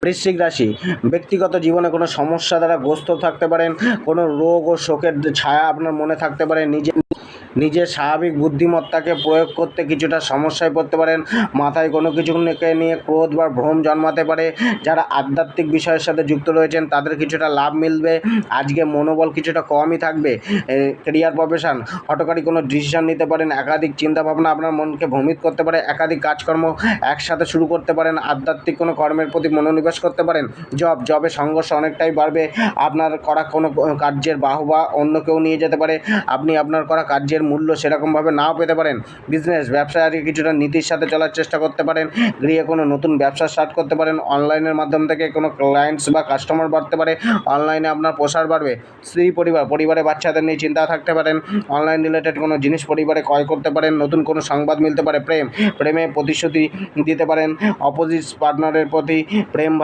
বৃশ্চিক রাশি, ব্যক্তিগত জীবনে কোনো সমস্যা দ্বারা গ্রস্ত থাকতে পারেন, কোনো রোগ ও শোকের ছায়া আপনার মনে থাকতে পারে, নিজের স্বাভাবিক বুদ্ধিমত্তাকে প্রয়োগ করতে কিছুটা সমস্যায় পড়তে পারেন, মাথায় কোনো কিছুকে নিয়ে ক্রোধ বা ভ্রম জন্মাতে পারে। যারা আধ্যাত্মিক বিষয়ের সাথে যুক্ত রয়েছেন তাদের কিছুটা লাভ মিলবে। আজকে মনোবল কিছুটা কমই থাকবে। ক্যারিয়ার প্রফেশন, হঠকারী কোনো ডিসিশন নিতে পারেন, একাধিক চিন্তাভাবনা আপনার মনকে ভ্রমিত করতে পারে, একাধিক কাজকর্ম একসাথে শুরু করতে পারেন, আধ্যাত্মিক কোনো কর্মের প্রতি মনোনিবেশ করতে পারেন। জবে সংঘর্ষ অনেকটাই বাড়বে, আপনার করা কোনো কার্যের বাহবা অন্য কেউ নিয়ে যেতে পারে, আপনি আপনার করা কার্যের মূল্য সেরকমভাবে নাও পেতে পারেন। বিজনেস, ব্যবসায় আজকে কিছুটা নীতির সাথে চলার চেষ্টা করতে পারেন, গৃহে কোনো নতুন ব্যবসা স্টার্ট করতে পারেন, অনলাইনের মাধ্যম থেকে কোনো ক্লায়েন্টস বা কাস্টমার বাড়তে পারে, অনলাইনে আপনার প্রসার বাড়বে। স্ত্রী পরিবারে বাচ্চাদের নিয়ে চিন্তা থাকতে পারেন, অনলাইন রিলেটেড কোনো জিনিস পরিবারে ক্রয় করতে পারেন, নতুন কোনো সংবাদ মিলতে পারে। প্রেমে প্রতিশ্রুতি দিতে পারেন, অপোজিট পার্টনারের প্রতি প্রেম ভাব